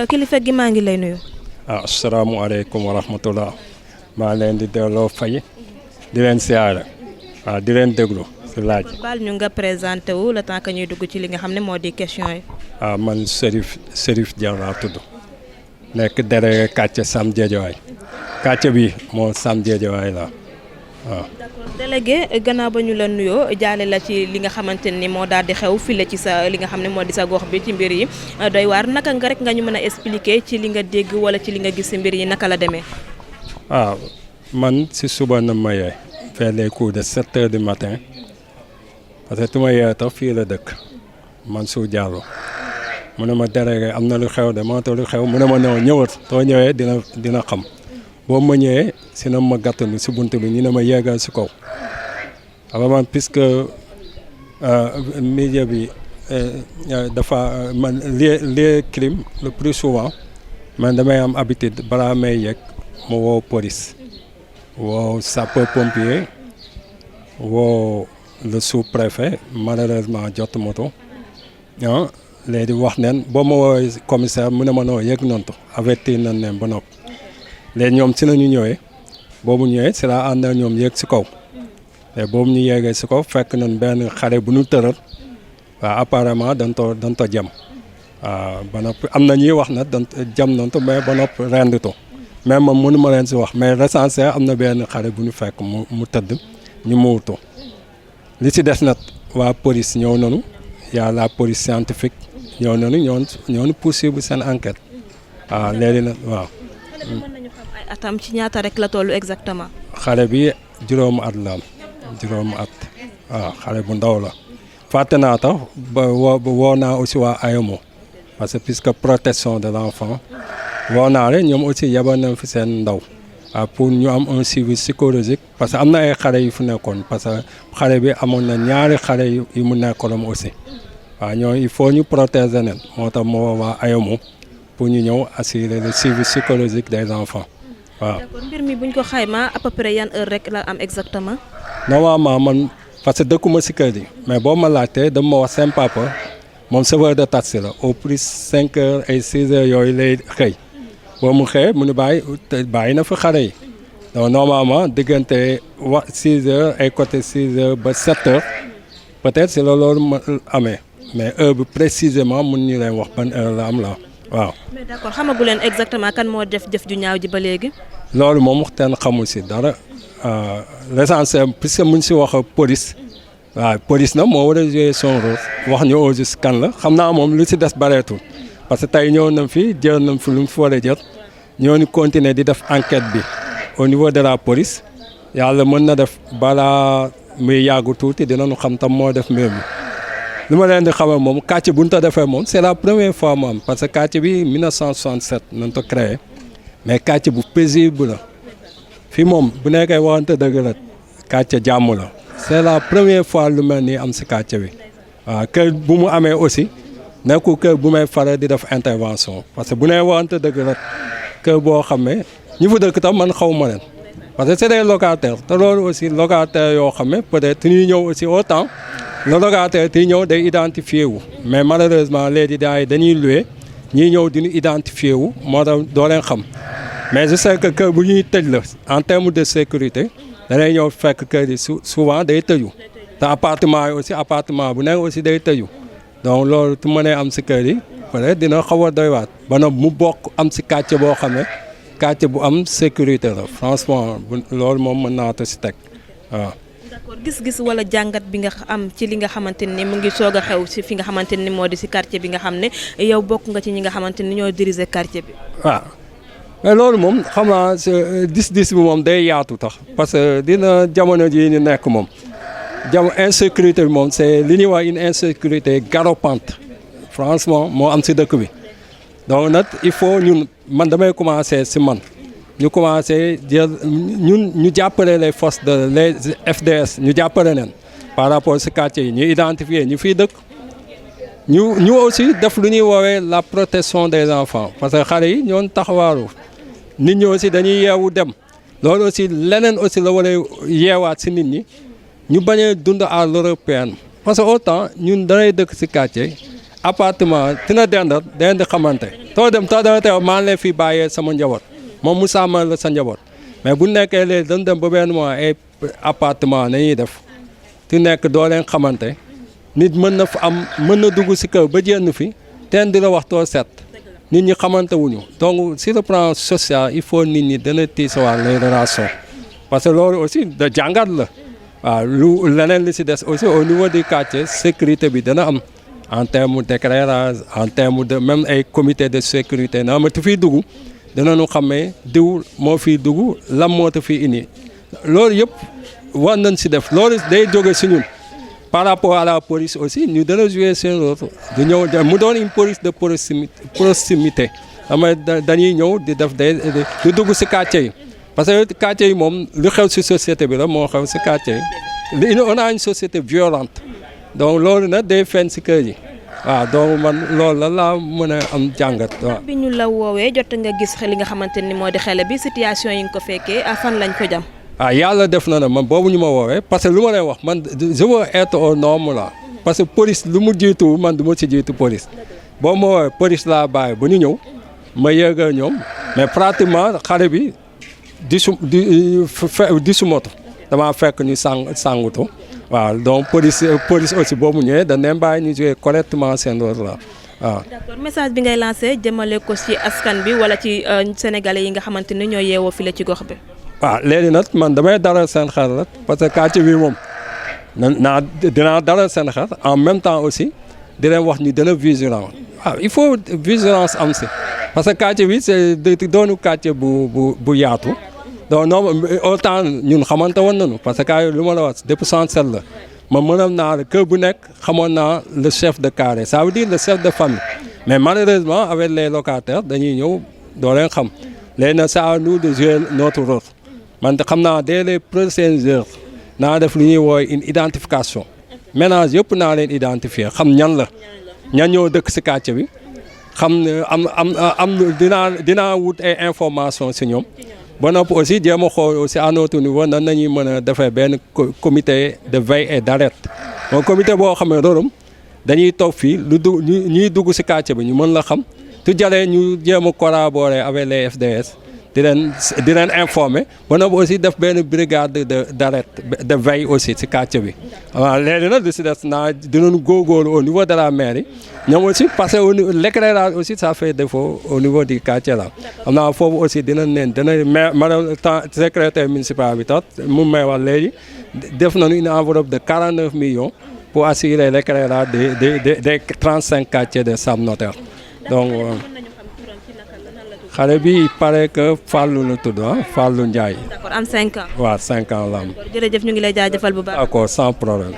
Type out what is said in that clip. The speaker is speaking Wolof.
kilifa gi maa ngi lay nuyu. asalaamaaleykum wa rahmatullah maa leen di delloo fay di leen siyaare di leen déglu si laaj. baal ñu nga présenté wu le temps que ñuy dugg ci li nga xam ne moo di question yi. man Serif Dieng laa tudd nekk délégué quartier Sam Guediawaye quartier bi moo Sam Guediawaye la waaw. d'accord délégué gannaaw ba ñu la nuyoo jaale la ci li nga xamante ni moo daal di xew file ci sa li nga xam ne moo di sa gox bi ci mbir yi doy waar naka nga rek nga ñu mën a expliquer ci li nga dégg wala ci li nga gis si mbir yi naka la demee. man si suba na ma yee vers les coups de 7 heures du matin parce que tu ma yee tax fii la dëkk Mansour Diallo mu ne ma délégué am na lu xew de moo tax lu xew mu ne ma non ñëwat soo ñëwee dina xam boo ma ñëwee si na ma gàttalu si bunt bi ñu ne ma yéegal si kaw alors man puisque milieu bi dafa man les crimes le plus souvent man damay am habitude balaa may yegg ma woo police woo sapeur pompier woo le sous-préfet malheureusement jot moto léegi wax neen boo ma woowee commissaire mu ne ma noo yëg nantu avertir nañ leen ba noppi léegi ñoom si nañu ñëwee boobu ñëwee si la ànd ñoom yéeg si kaw te boobu ñu yéegee si kaw fekk nañ benn xale bu ñu tëral waaw apparemment dañ to jam waaw ba noppi am na ñuy wax na dañ jam nantu mais ba noppi renditu mais moom mënu ma leen si wax mais recensé am na benn xale bu ñu fekk mu tëdd ñu muurtu li si des nag waa police ñëw nañu y'a la police scientifique ñëw nañu ñoonu poursuivre seen enquête waaw léegi nag waaw. xale bi mën nañu xam ay atam ci ñaata rek la tollu exactement. xale bi juróomu at la am juróomu at waaw xale bu ndaw la fàtte naa tax ba woo naa aussi waa AEMO parce que puisque protection de l'enfant woo naa rek ñoom aussi yabal nañ fi seen ndaw pour ñu am un suivi psychologique parce que am na ay xale yu fu nekkoon parce que xale bi amoon na ñaari xale yu mu nekkoon aussi waaw ñoo il faut ñu protéger leen moo tax moo waa AEMO pour ñu ñëw assurer le suivi psychologique des enfants waaw. d'accord mbir mi buñ ko xaymaa à peu près yan heure rek la am exactement. normalement man parce que dëkkuma si kër yi mais boo ma laajtee dama ma wax seen papa moom chauffeur de taxi la au plus 5 heures et 6 heures yooyu lay xëy. boo mu xëyee mu ne bàyyi na fa xale yi donc normalement diggante 6 heures ay côté 6 heures ba 7 heures peut-être si loolu ma amee mais heure bi précisément mun ñu leen wax ban heure la am la waaw. mais d'accord xamagu leen exactement kan moo def jëf ju ñaaw ji ba léegi. loolu moom waxtaan xamul si dara l'essentiel puisque mun si wax police waaw police nag moo war a jouer son rôle wax ñu au juste kan la xam naa moom lu si des bareetul. parce que tey ñëw nañ fi jël nañ fi lu mu fi war a jël ñoo ñu continuer di def enquête bi au niveau de la police yàlla mën na def balaa muy yàggu tuuti dinañu xam tam moo def mbir mi. li ma leen di xamal moom quartier bu ñu ko defee moom c'est la première fois mu am parce que quartier bi 1967 nañ ko créé mais quartier bu paisible la fii moom bu nekkee waxante dëgg la quartier jàmm la c'est la première fois lu mel nii am si quartier bi waaw kër bu mu amee aussi. nekkul kër bu may faral di def intervention parce que bu nee waxante dëgg la kër boo xam ne ñi fa dëkk tam man xaw ma leen parce que c'est des locataires te loolu aussi locataires yoo xam ne peut-être ñuy ñëw aussi autant le locataire ti ñëw day identifié wu mais malheureusement léegi dañuy loué ñiy ñëw di ñu identifié wu moo tax doo leen xam mais je sais que kër bu ñuy tëj la en termes de sécurité danay ñëw fekk kër yi souvent day tëju te appartement yi aussi appartement bu nekk aussi day tëju. donc loolu tu mënee am si kër yi peut-être dina xaw a doy waat ba nag mu bokk am si quartier boo xam ne quartier bu am sécurité la franchement loolu moom mën naa ko si teg waaw. d'accord gis-gis wala jàngat bi nga am ci li nga xamante ni mu ngi soog a xew si fi nga xamante ni moo di si quartier bi nga xam ne yow bokk nga ci ñi nga xamante ni ñoo diriger quartier bi. waaw mais loolu moom xam naa dis bi moom day yaatu tax parce que dina jamono jii ñu nekk moom. insécurité bi moom c'est li ñuy wax une insécurité galopante franchement moo am si dëkk bi donc nag il faut ñun man damay commencer si man ñu commencer jël ñu jàppale les forces de les FDS ñu jàppale leen par rapport si quartier yi ñu identifier ñu fiy dëkk ñu aussi def lu ñuy woowee la protection des enfants parce que xale yi ñoon taxawaaru nit ñi aussi dañuy yeewu dem loolu aussi leneen aussi la war a yeewaat si nit ñi ñu bañ a dund à l'européenne parce que autant ñun danay dëkk ci quartier appartement dina dend xamante too dem teew maa ngi leen fi bàyyee sama njaboot moom mu sàmmal la sa njaboot mais bu nekkee léegi dañ dem ba benn mois ay appartement nañuy def ti nekk doo leen xamante nit mën na fa am mën na dugg si kër ba génn fi teen di la wax too set nit ñi xamante wuñu donc sur le plan social il faut nit ñi dana tiisawaat les relations parce que loolu aussi da jàngat la waaw lu leneen li si des aussi au niveau du quartier sécurité bi dana am en terme d'éclairage en terme de même ay comité de sécurité na ma tu fiy dugg danañu xamee diw moo fiy dugg lam moo ta fiy indi loolu yëpp war nañ si def loolu day jóge si ñun par rapport à la police aussi ñu dana jouer seen rôle di ñëw mu doon une police de proximité ama dañuy ñëw di def di dugg si quartier yi parce que quartier yi moom lu xew si société bi la moo xew si quartier yi on a une société violente donc loolu nag day feeñ si kër yi waaw donc man loolu la laa mën a am jàngat waaw. bi ñu la woowee jot nga gis li nga xamante ni moo di Khale bi situation yi nga ko fekkee fan lañ ko jam. yàlla def na ne man boobu ñu ma woowee parce que lu ma lay wax man je veux être aux normes là parce que police lu mu jiitu man du ma ci jiitu police boo ma woowee police laa bàyyi ba ñu ñëw ma yëg a ñoom mais pratiquement xale bi di su moto damaa fekk ñu sangutu waaw donc police aussi boobu ñëwee dañ leen bàyyi ñu jouer correctement seen rôle la waaw. d'accord message bi ngay lancé jëmale ko ci askan bi wala ci sénégalais yi nga xamante ni ñoo yeewoo fii la ci gox bi. waaw léegi nag man damay dalal seen xel rek parce que quartier bi moom dinaa dalal seen xel en même temps aussi di leen wax ñu dana vigilant waaw il faut vigilance am si parce que quartier bi c'est doonu quartier bu yaatu donc non autant ñun xamante woon nañu parce que lu ma la wax depuis 67 la ma mënal naa la kër bu nekk xamoon naa le chef de carré ça veut dire le chef de famille mais malheureusement avec les locataires dañuy ñëw doo leen xam léegi nag c'est à nous de jouer notre rôle man xam naa dès les prochaines heures naa def lu ñuy woowe une identification ménage yëpp naa leen identifier xam ñan la ñan ñoo dëkk si quartier bi xam ne am dinaa wut ay information si ñoom ba noppi aussi jéem a xool aussi à notre niveau nan nañuy mën a defee benn comité de veille et d'alerte donc comité boo xam ne rôlam dañuy toog fii ñuy dugg si quartier bi ñu mën la xam tu jëlee ñu jéem a collaborer avec les FDS di leen informer ba noppi aussi def benn brigade d'alerte de veille aussi si quartier bi waaw léegi nag lu si des naa dinañu góorgóorlu au niveau de la mairie ñoom aussi parce que l'éclairage aussi ça fait défaut au niveau du quartier là xam naa foofu aussi dina madame secrétaire municipal bi tax mu may wax léegi def nañu une enveloppe de 49 millions pour assurer l'éclairage des 35 quartiers de Sam Notaire donc xale bi il paraît que Fallou la tudd Fallou Ndiaye. d'accord am 5 ans. waaw 5 ans la am. jërëjëf ñu ngi lay jaajëfal bu baax. d'accord sans problème.